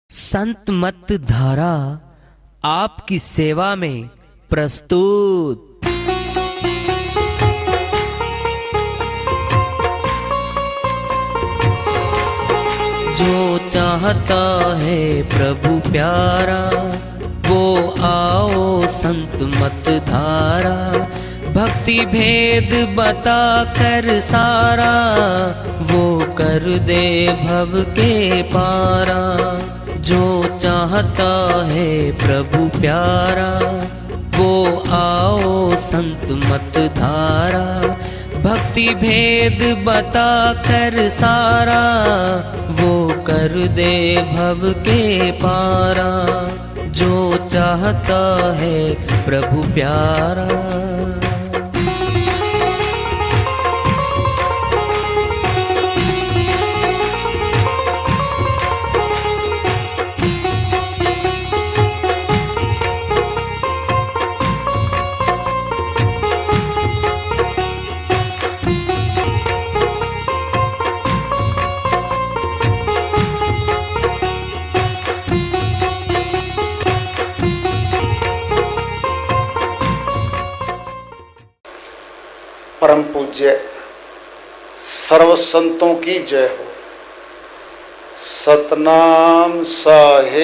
संत मत धारा आपकी सेवा में प्रस्तुत। जो चाहता है प्रभु प्यारा वो आओ संत मत धारा। भक्ति भेद बता कर सारा वो कर दे भव के पारा। जो चाहता है प्रभु प्यारा वो आओ संत मत धारा। भक्ति भेद बता कर सारा वो कर दे भव के पारा। जो चाहता है प्रभु प्यारा। परम पूज्य सर्व संतों की जय हो। सतनाम साहेब।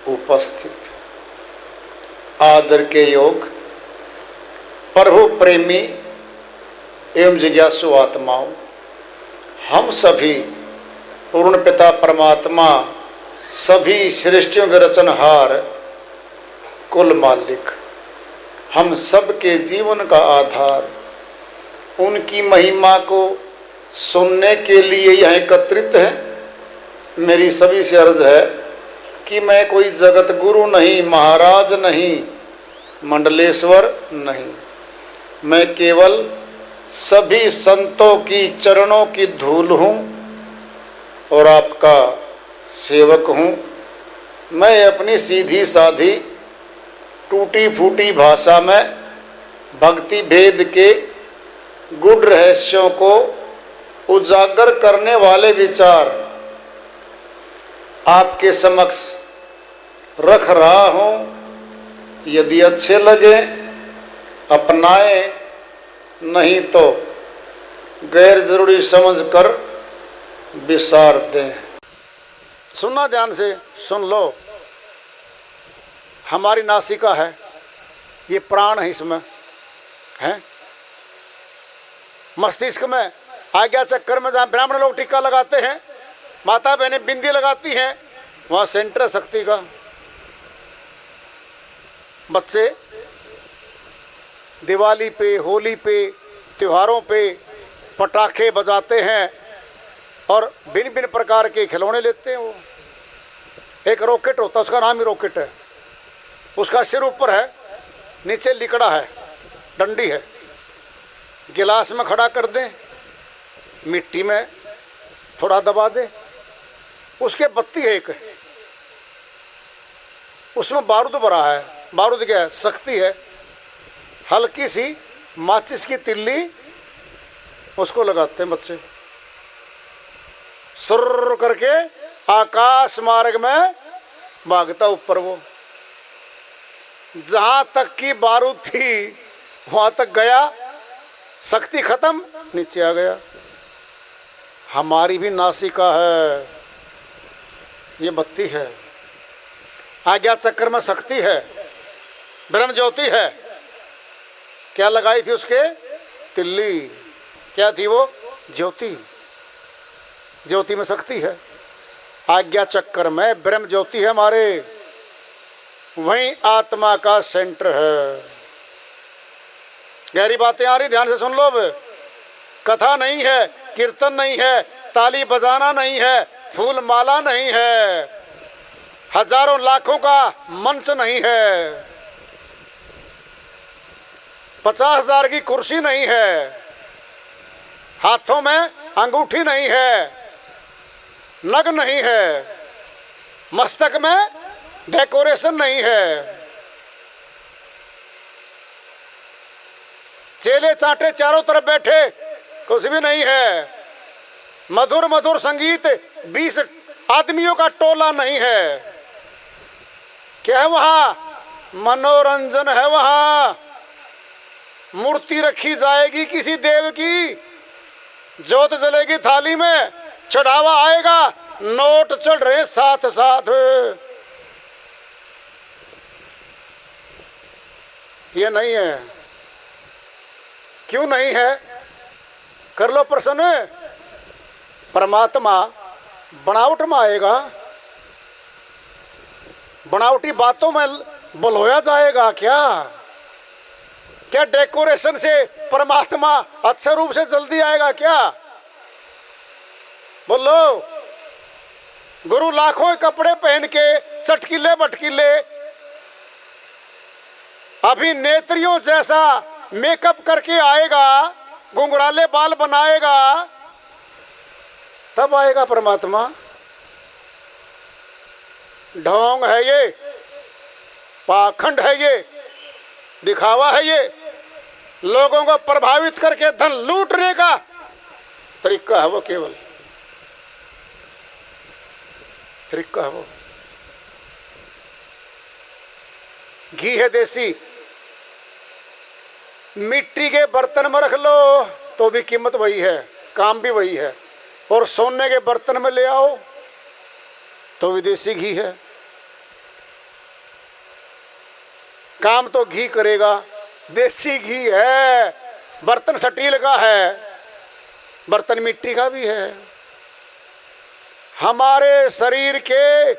उपस्थित आदर के योग प्रभु प्रेमी एवं जिज्ञासु आत्माओं, हम सभी पूर्ण पिता परमात्मा सभी सृष्टियों के रचनहार कुल मालिक, हम सब के जीवन का आधार, उनकी महिमा को सुनने के लिए यहाँ एकत्रित हैं। मेरी सभी से अर्ज है कि मैं कोई जगत गुरु नहीं, महाराज नहीं, मंडलेश्वर नहीं, मैं केवल सभी संतों की चरणों की धूल हूँ और आपका सेवक हूँ। मैं अपनी सीधी साधी टूटी फूटी भाषा में भक्ति भेद के गूढ़ रहस्यों को उजागर करने वाले विचार आपके समक्ष रख रहा हूँ। यदि अच्छे लगे अपनाएं, नहीं तो गैर जरूरी समझकर विसार दें। सुनना ध्यान से सुन लो। हमारी नासिका है, ये प्राण है, इसमें है मस्तिष्क में आज्ञा चक्कर में जहाँ ब्राह्मण लोग टीका लगाते हैं, माता बहनें बिंदी लगाती हैं, वहाँ सेंटर शक्ति का। बच्चे दिवाली पे, होली पे, त्योहारों पे पटाखे बजाते हैं और भिन्न भिन्न प्रकार के खिलौने लेते हैं। वो एक रॉकेट होता है, उसका नाम ही रॉकेट है। उसका सिर ऊपर है, नीचे लिकड़ा है, डंडी है। गिलास में खड़ा कर दें, मिट्टी में थोड़ा दबा दें, उसके बत्ती है एक, उसमें बारूद भरा है। बारूद क्या है? शक्ति है। हल्की सी माचिस की तिल्ली उसको लगाते हैं बच्चे, सुर करके आकाश मार्ग में भागता ऊपर। वो जहां तक की बारूद थी वहां तक गया, शक्ति खत्म, नीचे आ गया। हमारी भी नासिका है, ये बत्ती है। आज्ञा चक्र में शक्ति है, ब्रह्म ज्योति है। क्या लगाई थी उसके? तिल्ली। क्या थी वो? ज्योति। ज्योति में शक्ति है। आज्ञा चक्र में ब्रह्म ज्योति है हमारे, वहीं आत्मा का सेंटर है। गहरी बातें आ रही, ध्यान से सुन लो। अब कथा नहीं है, कीर्तन नहीं है, ताली बजाना नहीं है, फूल माला नहीं है, हजारों लाखों का मंच नहीं है, 50,000 की कुर्सी नहीं है, हाथों में अंगूठी नहीं है, नग नहीं है, मस्तक में डेकोरेशन नहीं है। चेले चांटे चारों तरफ बैठे, कुछ भी नहीं है। मधुर मधुर संगीत 20 आदमियों का टोला नहीं है। क्या है वहां? मनोरंजन है वहां। मूर्ति रखी जाएगी किसी देव की, जोत जलेगी थाली में, चढ़ावा आएगा, नोट चढ़ रहे साथ साथ। ये नहीं है। क्यों नहीं है? कर लो प्रश्न। परमात्मा बनावट में आएगा, बनावटी बातों में बलोया जाएगा क्या? क्या डेकोरेशन से परमात्मा अच्छे रूप से जल्दी आएगा क्या? बोलो। गुरु लाखों कपड़े पहन के चटकीले बटकीले अभिनेत्रियों जैसा मेकअप करके आएगा, घुंघराले बाल बनाएगा, तब आएगा परमात्मा। ढोंग है ये, पाखंड है ये, दिखावा है ये, लोगों को प्रभावित करके धन लूटने का तरीका है वो, केवल तरीका है वो। घी है देसी, मिट्टी के बर्तन में रख लो तो भी कीमत वही है, काम भी वही है, और सोने के बर्तन में ले आओ तो विदेशी घी है, काम तो घी करेगा। देसी घी है, बर्तन स्टील का है, बर्तन मिट्टी का भी है। हमारे शरीर के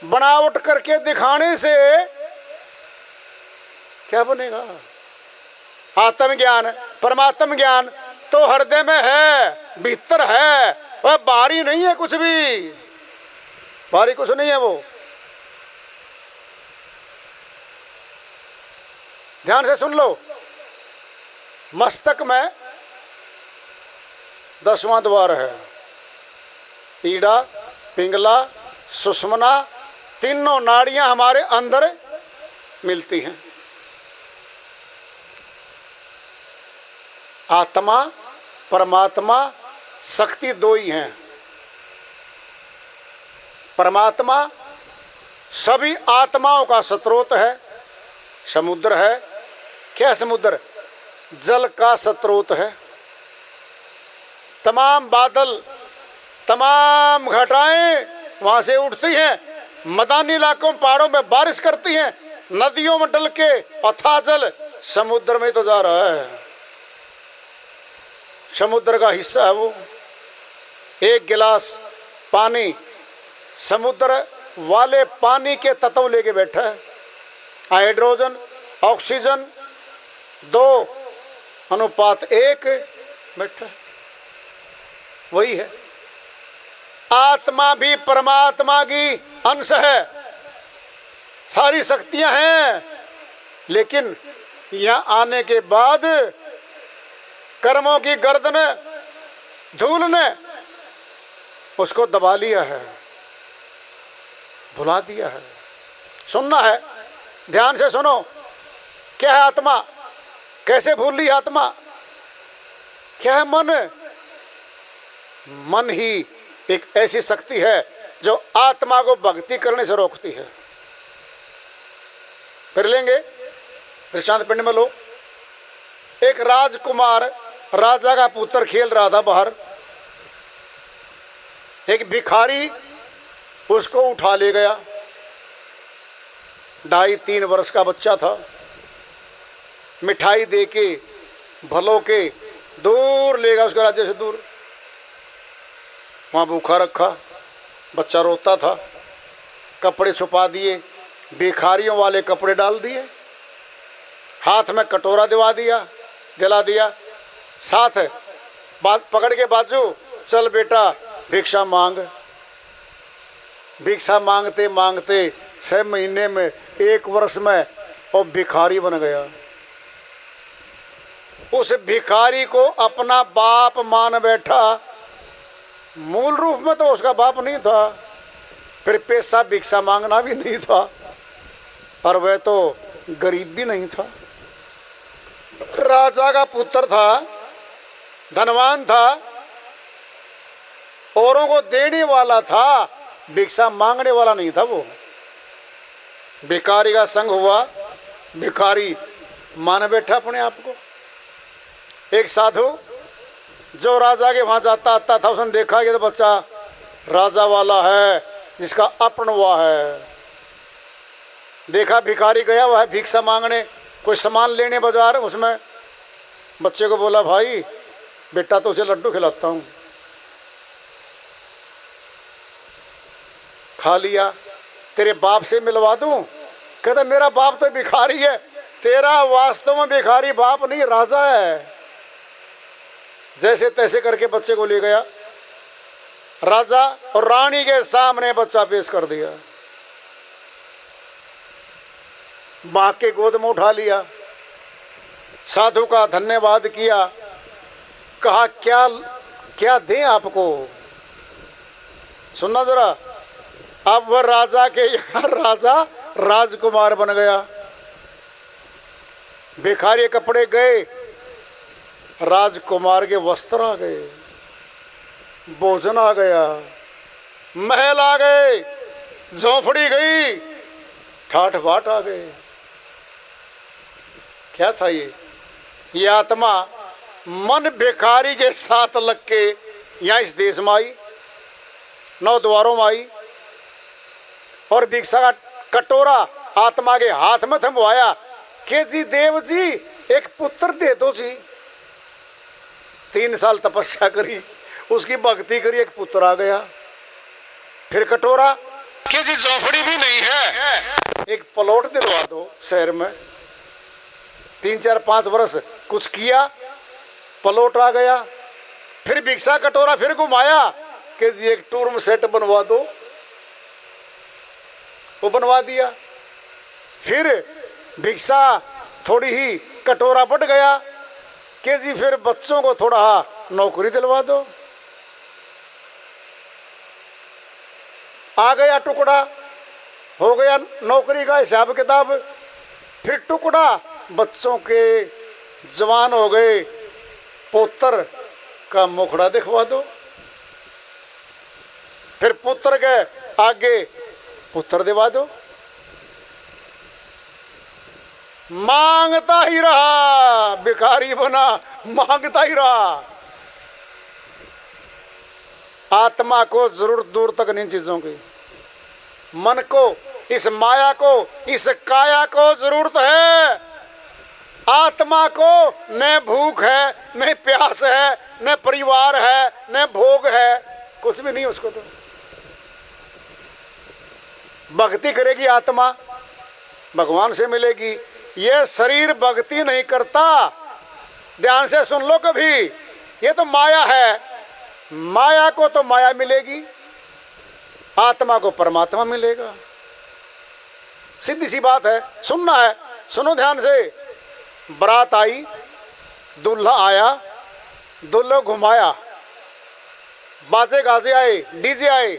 बनावट करके दिखाने से क्या बनेगा? आत्मज्ञान, परमात्म ज्ञान तो हृदय में है, भीतर है, वह बाहरी नहीं है। कुछ भी बाहरी कुछ नहीं है वो। ध्यान से सुन लो। मस्तक में 10वां द्वार है, ईड़ा, पिंगला, सुषुम्ना, तीनों नाड़ियां हमारे अंदर मिलती हैं। आत्मा, परमात्मा, शक्ति दो ही हैं। परमात्मा सभी आत्माओं का स्रोत है, समुद्र है। क्या समुद्र? जल का स्रोत है। तमाम बादल, तमाम घटाएं वहां से उठती हैं, मैदानी इलाकों पहाड़ों में बारिश करती हैं, नदियों में डल के अथाह जल समुद्र में तो जा रहा है। समुद्र का हिस्सा है वो। एक गिलास पानी समुद्र वाले पानी के तत्व लेके बैठा है। हाइड्रोजन ऑक्सीजन 2:1 बैठा है। वही है। आत्मा भी परमात्मा की अंश है, सारी शक्तियां हैं, लेकिन यहां आने के बाद कर्मों की गर्दन धूल ने उसको दबा लिया है, भुला दिया है। सुनना है, ध्यान से सुनो। क्या है आत्मा? कैसे भूल ली आत्मा? क्या है मन? मन ही एक ऐसी शक्ति है जो आत्मा को भक्ति करने से रोकती है। फिर लेंगे दृष्टांत पिंड में लो। एक राजकुमार राजा का पुत्र खेल रहा था बाहर। एक भिखारी उसको उठा ले गया। 2.5-3 वर्ष का बच्चा था। मिठाई दे के भलों के दूर ले गया, उसके राज्य से दूर। वहाँ भूखा रखा, बच्चा रोता था। कपड़े छुपा दिए, भिखारियों वाले कपड़े डाल दिए, हाथ में कटोरा दिला दिया, साथ बात पकड़ के बाजू, चल बेटा भिक्षा मांग। भिक्षा मांगते मांगते 6 महीने में, 1 वर्ष में वो भिखारी बन गया। उस भिखारी को अपना बाप मान बैठा। मूल रूप में तो उसका बाप नहीं था, फिर पैसा भिक्षा मांगना भी नहीं था, और वह तो गरीब भी नहीं था। राजा का पुत्र था, धनवान था, औरों को देने वाला था, भिक्षा मांगने वाला नहीं था। वो भिखारी का संग हुआ, भिखारी मान बैठा अपने आप को। एक साधु जो राजा के वहां जाता आता था, उसने देखा ये तो बच्चा राजा वाला है, जिसका अपन हुआ है। देखा भिखारी गया वह भिक्षा मांगने, कोई सामान लेने बाजार, उसमें बच्चे को बोला, भाई बेटा तो उसे लड्डू खिलाता हूँ। खा लिया। तेरे बाप से मिलवा दूं? कहता मेरा बाप तो भिखारी है। तेरा वास्तव में भिखारी बाप नहीं, राजा है। जैसे तैसे करके बच्चे को ले गया, राजा और रानी के सामने बच्चा पेश कर दिया। मां के गोद में उठा लिया, साधु का धन्यवाद किया, कहा क्या क्या दें आपको? सुनना जरा, अब वह राजा के यहाँ राजा राजकुमार बन गया। भिखारी कपड़े गए, राजकुमार के वस्त्र आ गए, भोजन आ गया, महल आ गए, झोंपड़ी गई, ठाठ बाट आ गए। क्या था ये आत्मा मन भिखारी के साथ लग के यहाँ इस देश में आई, 9 द्वारों में आई, और भिक्षा का कटोरा आत्मा के हाथ में थमवाया कि जी देव जी एक पुत्र दे दो जी। 3 साल तपस्या करी, उसकी भक्ति करी, एक पुत्र आ गया। फिर कटोरा कि जी झोपड़ी भी नहीं है, एक प्लॉट दिलवा दो शहर में। 3 4 5 वर्ष कुछ किया, प्लॉट आ गया। फिर भिक्षा कटोरा फिर घुमाया कि जी एक टूर सेट बनवा दो, वो बनवा दिया। फिर भिक्षा थोड़ी ही कटोरा बढ़ गया कि जी फिर बच्चों को थोड़ा नौकरी दिलवा दो, आ गया टुकड़ा, हो गया नौकरी का हिसाब किताब। फिर टुकड़ा बच्चों के जवान हो गए, पुत्र का मुखड़ा दिखवा दो। फिर पुत्र के आगे पुत्र दिवा दो। मांगता ही रहा, भिखारी बना, मांगता ही रहा। आत्मा को जरूरत दूर तक नहीं चीजों की, मन को, इस माया को, इस काया को जरूरत है। आत्मा को न भूख है, न प्यास है, न परिवार है, न भोग है, कुछ भी नहीं उसको। तो भक्ति करेगी आत्मा, भगवान से मिलेगी। ये शरीर भक्ति नहीं करता, ध्यान से सुन लो कभी, ये तो माया है। माया को तो माया मिलेगी, आत्मा को परमात्मा मिलेगा। सीधी सी बात है, सुनना है, सुनो ध्यान से। बारात आई, दूल्हा आया, दूल्हे घुमाया, बाजे गाजे आए, डीजे आए,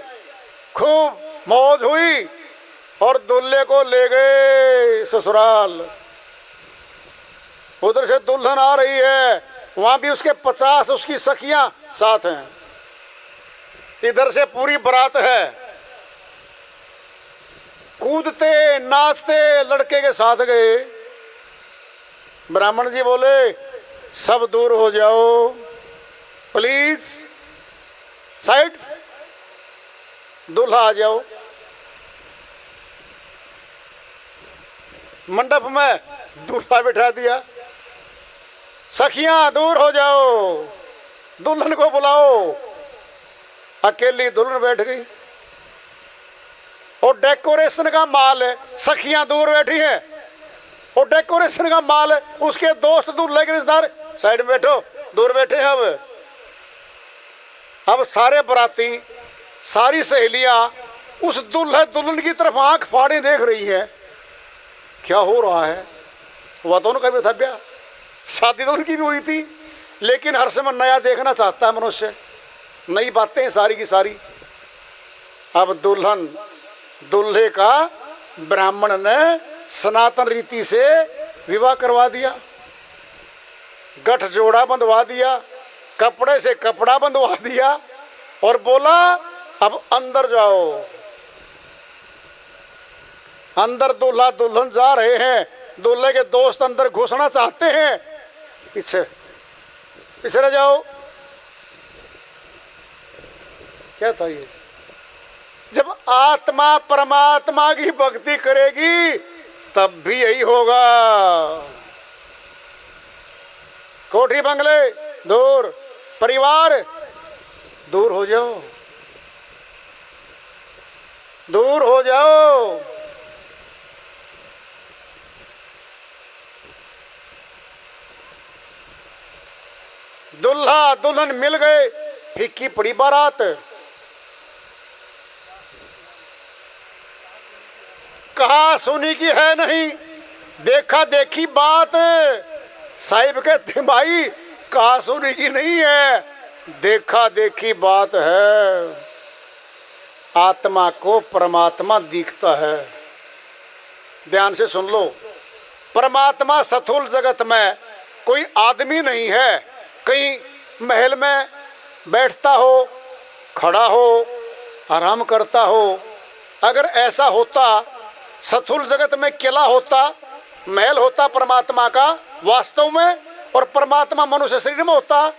खूब मौज हुई, और दूल्हे को ले गए ससुराल। उधर से दुल्हन आ रही है, वहां भी उसके 50 उसकी सखियां साथ हैं, इधर से पूरी बारात है। कूदते नाचते लड़के के साथ गए। ब्राह्मण जी बोले सब दूर हो जाओ प्लीज, साइड, दूल्हा आ जाओ। मंडप में दूल्हा बिठा दिया, सखियां दूर हो जाओ, दुल्हन को बुलाओ। अकेली दुल्हन बैठ गई, और डेकोरेशन का माल है, सखियां दूर बैठी हैं, और डेकोरेशन का माल है, उसके दोस्त दूल्हे के रिश्तेदार साइड में बैठो, दूर बैठे हैं। अब सारे बराती, सारी सहेलियां उस दुल्हे दुल्हन की तरफ आंख फाड़े देख रही है, क्या हो रहा है। वह तो उनका भी था ब्याह, शादी तो उनकी भी हुई थी, लेकिन हर समय नया देखना चाहता है मनुष्य, नई बातें सारी की सारी। अब दुल्हन दूल्हे का ब्राह्मण ने सनातन रीति से विवाह करवा दिया, गठ जोड़ा बंधवा दिया, कपड़े से कपड़ा बंधवा दिया और बोला अब अंदर जाओ। अंदर दूल्हा दुल्हन जा रहे हैं, दूल्हे के दोस्त अंदर घुसना चाहते हैं, पीछे पीछे रह जाओ। क्या था ये? जब आत्मा परमात्मा की भक्ति करेगी तब भी यही होगा। कोठी बंगले दूर, परिवार दूर हो जाओ, दूर हो जाओ। दुल्हा दुल्हन मिल गए, फीकी पड़ी बारात। कहा सुनी की है नहीं, देखा देखी बात। साहिब कहते भाई कहा सुनी की नहीं है, देखा देखी बात है। आत्मा को परमात्मा दिखता है। ध्यान से सुन लो, परमात्मा स्थूल जगत में कोई आदमी नहीं है। कहीं महल में बैठता हो, खड़ा हो, आराम करता हो। अगर ऐसा होता, स्थूल जगत में किला होता, महल होता परमात्मा का वास्तव में, और परमात्मा मनुष्य शरीर में होता,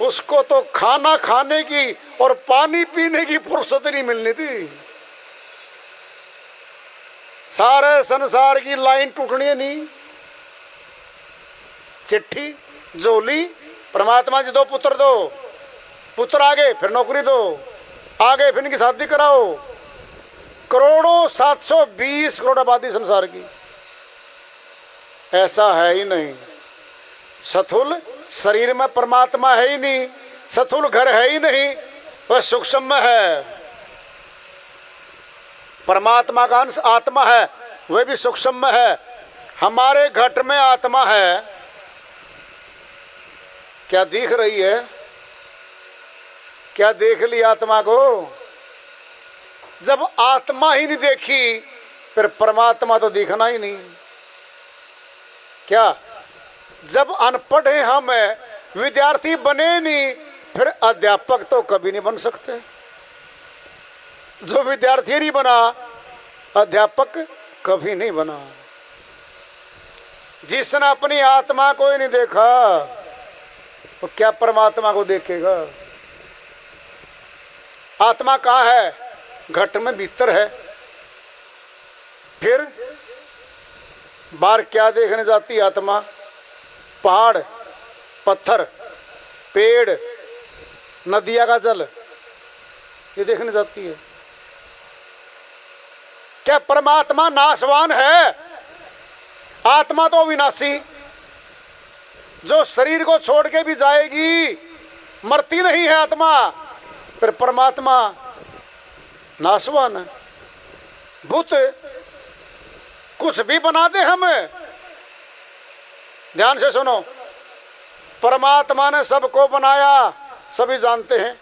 उसको तो खाना खाने की और पानी पीने की फुर्सत नहीं मिलनी थी। सारे संसार की लाइन टूटनी नहीं। चिट्ठी जोली, परमात्मा जी 2 पुत्र दो, पुत्र आगे फिर नौकरी दो, आगे फिर इनकी शादी कराओ। करोड़ों 720 करोड़ आबादी संसार की, ऐसा है ही नहीं। स्थूल शरीर में परमात्मा है ही नहीं, स्थूल घर है ही नहीं, वह सूक्ष्म है। परमात्मा का अंश आत्मा है, वह भी सूक्ष्म है। हमारे घट में आत्मा है, क्या दिख रही है? क्या देख ली आत्मा को? जब आत्मा ही नहीं देखी फिर परमात्मा तो दिखना ही नहीं। क्या? जब अनपढ़ हैं हम, विद्यार्थी बने नहीं, फिर अध्यापक तो कभी नहीं बन सकते। जो विद्यार्थी नहीं बना, अध्यापक कभी नहीं बना। जिसने अपनी आत्मा को ही नहीं देखा, तो क्या परमात्मा को देखेगा? आत्मा कहाँ है? घट में भीतर है। फिर बाहर क्या देखने जाती आत्मा? पहाड़, पत्थर, पेड़, नदिया का जल, ये देखने जाती है। क्या परमात्मा नाशवान है? आत्मा तो विनाशी, जो शरीर को छोड़ के भी जाएगी, मरती नहीं है आत्मा। फिर परमात्मा नाशवान है। भूत कुछ भी बना दे हमें, ध्यान से सुनो, परमात्मा ने सबको बनाया, सभी जानते हैं।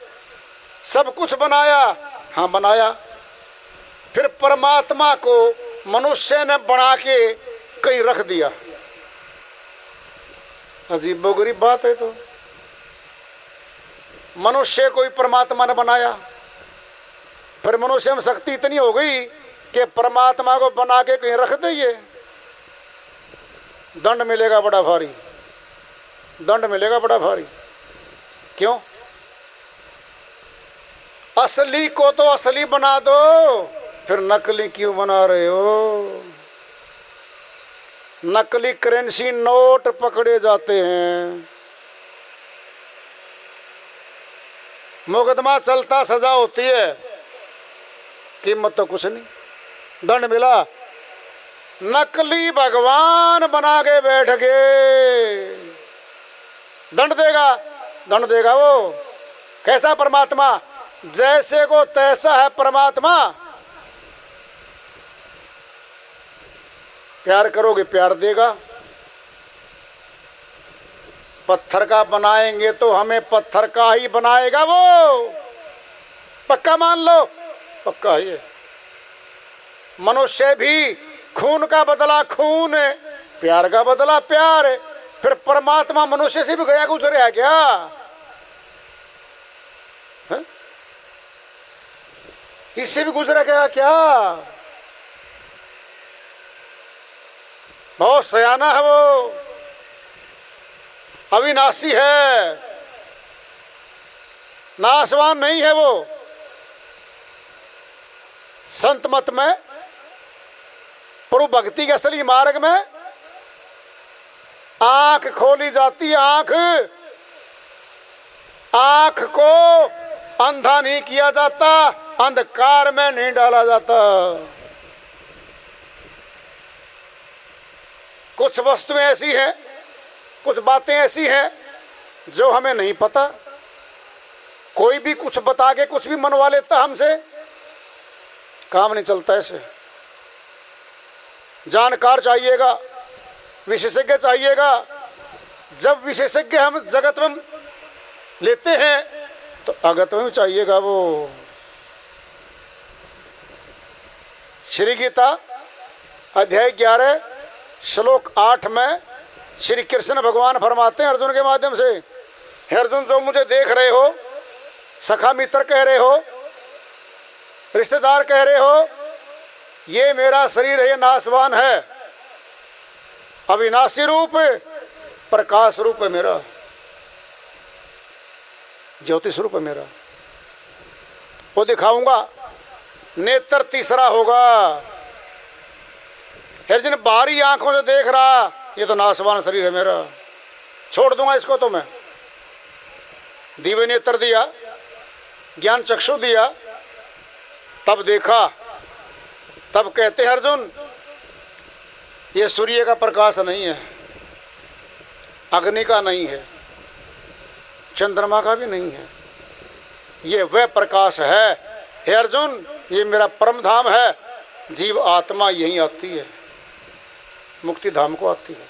सब कुछ बनाया, हाँ बनाया। फिर परमात्मा को मनुष्य ने बना के कहीं रख दिया। अजीबोगरीब बात है। तो मनुष्य को ही परमात्मा ने बनाया, फिर मनुष्य में शक्ति इतनी हो गई कि परमात्मा को बना के कहीं रख दे। दंड मिलेगा बड़ा भारी, दंड मिलेगा बड़ा भारी। क्यों? असली को तो असली बना दो, फिर नकली क्यों बना रहे हो? नकली करेंसी नोट पकड़े जाते हैं। मुकदमा चलता, सजा होती है, कीमत तो कुछ नहीं। दंड मिला, नकली भगवान बना के बैठ गए। दंड देगा, दंड देगा वो। कैसा परमात्मा? जैसे को तैसा है परमात्मा। प्यार करोगे प्यार देगा। पत्थर का बनाएंगे तो हमें पत्थर का ही बनाएगा वो, पक्का मान लो, पक्का ही है। मनुष्य भी खून का बदला खून, प्यार का बदला प्यार। फिर परमात्मा मनुष्य से भी गया गुजरे है क्या? है? इससे भी गुजरा गया क्या? बहुत सयाना है वो, अविनाशी है, नाशवान नहीं है वो। संत मत में, प्रभु भक्ति के असली मार्ग में आंख खोली जाती है। आंख को अंधा नहीं किया जाता, अंधकार में नहीं डाला जाता। कुछ वस्तुएं ऐसी हैं, कुछ बातें ऐसी हैं जो हमें नहीं पता। कोई भी कुछ बता के कुछ भी मनवा लेता हमसे, काम नहीं चलता ऐसे। जानकार चाहिएगा, विशेषज्ञ चाहिएगा। जब विशेषज्ञ हम जगत में लेते हैं तो अगत में चाहिएगा वो। श्री गीता अध्याय 11 श्लोक 8 में श्री कृष्ण भगवान फरमाते हैं अर्जुन के माध्यम से, हे अर्जुन, जो मुझे देख रहे हो, सखा मित्र कह रहे हो, रिश्तेदार कह रहे हो, ये मेरा शरीर है, ये नाशवान है, अविनाशी रूप, प्रकाश रूप है मेरा, ज्योति स्वरूप है मेरा। वो दिखाऊंगा। नेत्र तीसरा होगा। हर दिन बाहरी आंखों से देख रहा, ये तो नाशवान शरीर है मेरा, छोड़ दूंगा इसको। तो मैं दिव्य नेत्र दिया, ज्ञान चक्षु दिया, तब देखा, तब कहते हैं अर्जुन, ये सूर्य का प्रकाश नहीं है, अग्नि का नहीं है, चंद्रमा का भी नहीं है, ये वह प्रकाश है। हे अर्जुन, ये मेरा परम धाम है। जीव आत्मा यहीं आती है, मुक्ति धाम को आती है।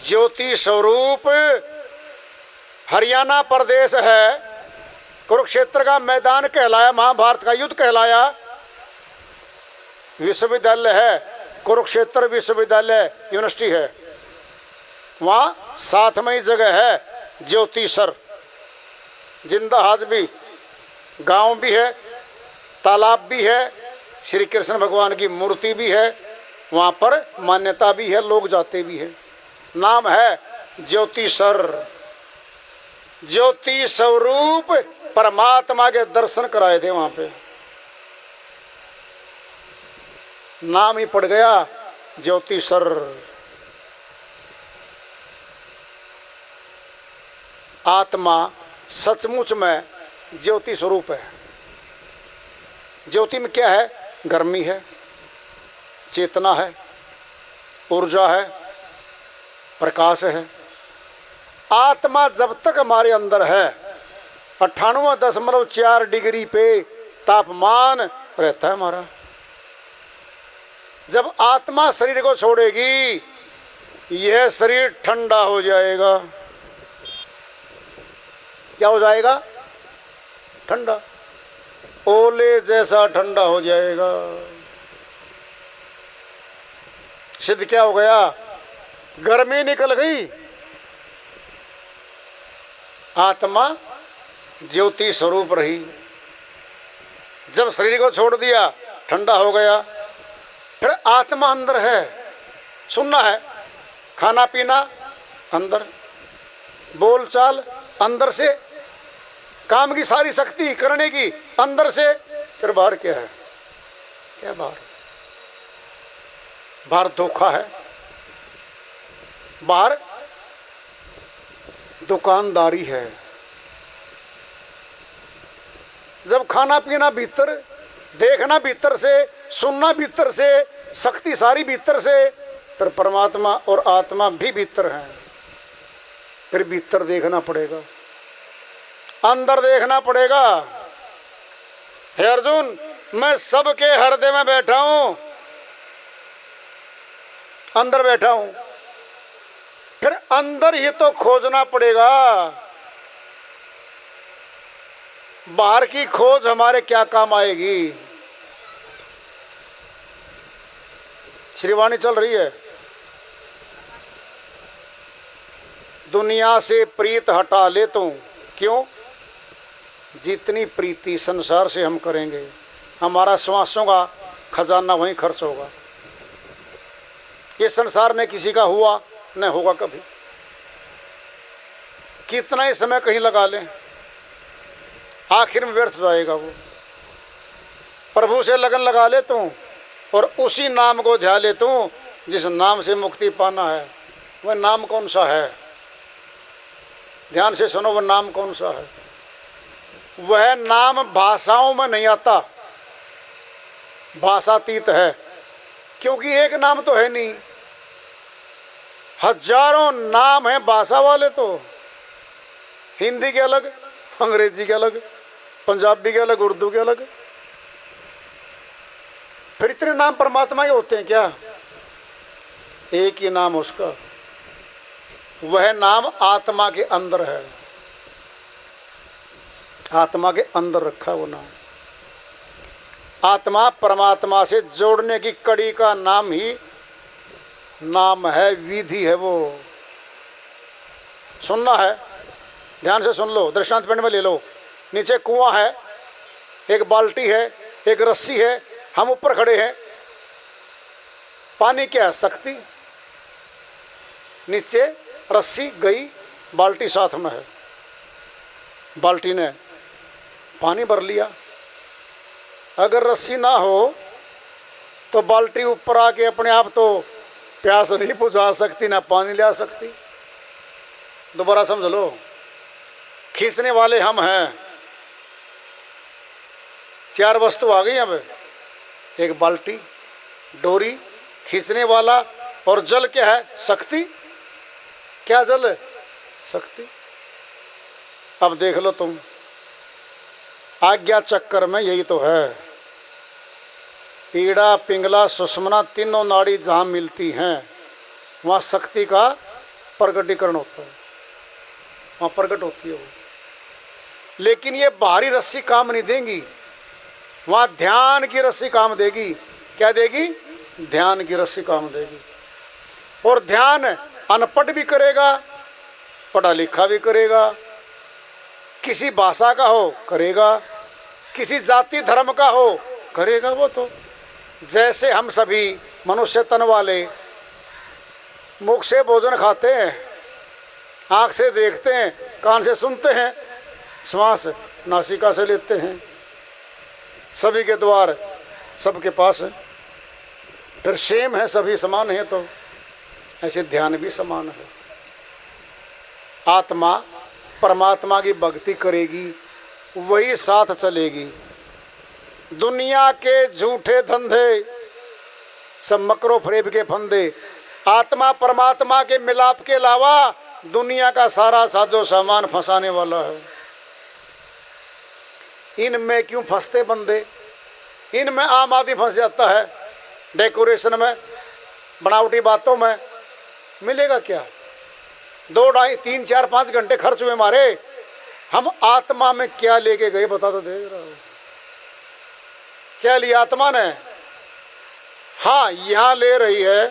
ज्योति स्वरूप हरियाणा प्रदेश है, कुरुक्षेत्र का मैदान कहलाया, महाभारत का युद्ध कहलाया। विश्वविद्यालय है, कुरुक्षेत्र विश्वविद्यालय यूनिवर्सिटी है, वहाँ साथ में ही जगह है ज्योतिसर। जिंदा हाज भी, गांव भी है, तालाब भी है, श्री कृष्ण भगवान की मूर्ति भी है, वहाँ पर मान्यता भी है, लोग जाते भी हैं। नाम है ज्योतिसर। ज्योति स्वरूप परमात्मा के दर्शन कराए थे वहाँ पे, नाम ही पड़ गया ज्योतिसर। आत्मा सचमुच में ज्योति स्वरूप है। ज्योति में क्या है? गर्मी है, चेतना है, ऊर्जा है, प्रकाश है। आत्मा जब तक हमारे अंदर है 98.4 डिग्री पे तापमान रहता है हमारा। जब आत्मा शरीर को छोड़ेगी, यह शरीर ठंडा हो जाएगा। क्या हो जाएगा? ठंडा, ओले जैसा ठंडा हो जाएगा। सिद्ध क्या हो गया? गर्मी निकल गई। आत्मा ज्योति स्वरूप रही। जब शरीर को छोड़ दिया, ठंडा हो गया। फिर आत्मा अंदर है, सुनना है, खाना पीना अंदर, बोलचाल अंदर से, काम की सारी शक्ति करने की अंदर से। फिर बाहर क्या है? क्या बाहर? बाहर धोखा है, बाहर दुकानदारी है। जब खाना पीना भीतर, देखना भीतर से, सुनना भीतर से, शक्ति सारी भीतर से, फिर परमात्मा और आत्मा भी भीतर है। फिर भीतर देखना पड़ेगा, अंदर देखना पड़ेगा। हे अर्जुन, मैं सबके हृदय में बैठा हूं, अंदर बैठा हूं। फिर अंदर ही तो खोजना पड़ेगा। बाहर की खोज हमारे क्या काम आएगी? श्रीवाणी चल रही है। दुनिया से प्रीत हटा ले तू, क्यों? जितनी प्रीति संसार से हम करेंगे, हमारा श्वासों का खजाना वहीं खर्च होगा। ये संसार ने किसी का हुआ न होगा कभी। कितना ही समय कहीं लगा लें, आखिर में व्यर्थ जाएगा वो। प्रभु से लगन लगा ले तू और उसी नाम को ध्या ले तू जिस नाम से मुक्ति पाना है। वह नाम कौन सा है? ध्यान से सुनो, वह नाम कौन सा है? वह नाम भाषाओं में नहीं आता, भाषातीत है। क्योंकि एक नाम तो है नहीं, हजारों नाम हैं भाषा वाले। तो हिंदी के अलग, अंग्रेजी के अलग, पंजाबी के अलग, उर्दू के अलग। फिर इतने नाम परमात्मा के होते हैं क्या? एक ही नाम उसका, वह नाम आत्मा के अंदर है। आत्मा के अंदर रखा वो नाम। आत्मा परमात्मा से जोड़ने की कड़ी का नाम ही नाम है, विधि है। वो सुनना है, ध्यान से सुन लो, दृष्टांत पिंड में ले लो। नीचे कुआं है, एक बाल्टी है, एक रस्सी है, हम ऊपर खड़े हैं। पानी क्या है? शक्ति। नीचे रस्सी गई, बाल्टी साथ में है। बाल्टी ने पानी भर लिया। अगर रस्सी ना हो तो बाल्टी ऊपर आके अपने आप तो प्यास नहीं बुझा सकती, ना पानी ले आ सकती। दोबारा समझ लो, खींचने वाले हम हैं। चार वस्तु आ गई अब, एक बाल्टी, डोरी, खींचने वाला और जल क्या है? शक्ति। क्या जल है? शक्ति। अब देख लो तुम, आज्ञा चक्कर में यही तो है। ईड़ा, पिंगला, सुषुम्ना तीनों नाड़ी जहाँ मिलती हैं वहाँ शक्ति का प्रकटीकरण होता है, वहाँ प्रकट होती है वो। लेकिन ये बाहरी रस्सी काम नहीं देंगी, वहाँ ध्यान की रस्सी काम देगी। क्या देगी? ध्यान की रस्सी काम देगी। और ध्यान अनपढ़ भी करेगा, पढ़ा लिखा भी करेगा, किसी भाषा का हो करेगा, किसी जाति धर्म का हो करेगा। वो तो जैसे हम सभी मनुष्य तन वाले मुख से भोजन खाते हैं, आँख से देखते हैं, कान से सुनते हैं, श्वास नासिका से लेते हैं, सभी के द्वार सबके पास है। फिर सेम है, सभी समान है। तो ऐसे ध्यान भी समान है। आत्मा परमात्मा की भक्ति करेगी, वही साथ चलेगी। दुनिया के झूठे धंधे सब मकरो फरेब के फंदे। आत्मा परमात्मा के मिलाप के अलावा दुनिया का सारा साजो सामान फंसाने वाला है। इनमें क्यों फंसते बंदे? इनमें आम आदमी फंस जाता है। डेकोरेशन में, बनावटी बातों में। मिलेगा क्या? 2, 2.5, 3, 4, 5 घंटे खर्च हुए हमारे। हम आत्मा में क्या लेके गए बता तो दे रहा हूं। क्या लिया आत्मा ने? हाँ, यहां ले रही है।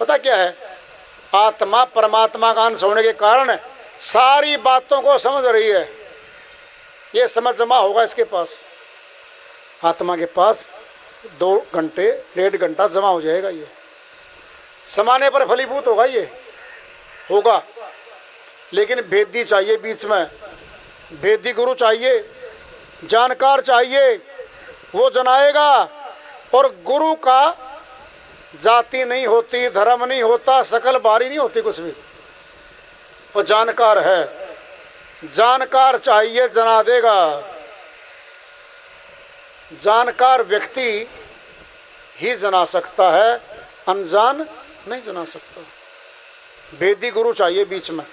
पता क्या है? आत्मा परमात्मा का अंश होने के कारण सारी बातों को समझ रही है। ये समझ जमा होगा इसके पास, आत्मा के पास 2 घंटे 1.5 घंटा जमा हो जाएगा। ये समाने पर फलीभूत होगा, ये होगा। लेकिन भेदी चाहिए बीच में, भेदी गुरु चाहिए, जानकार चाहिए, वो जनाएगा। और गुरु का जाति नहीं होती, धर्म नहीं होता, शकल बारी नहीं होती, कुछ भी। वो जानकार है, जानकार चाहिए, जना देगा। जानकार व्यक्ति ही जना सकता है, अनजान नहीं जना सकता। भेदी गुरु चाहिए बीच में।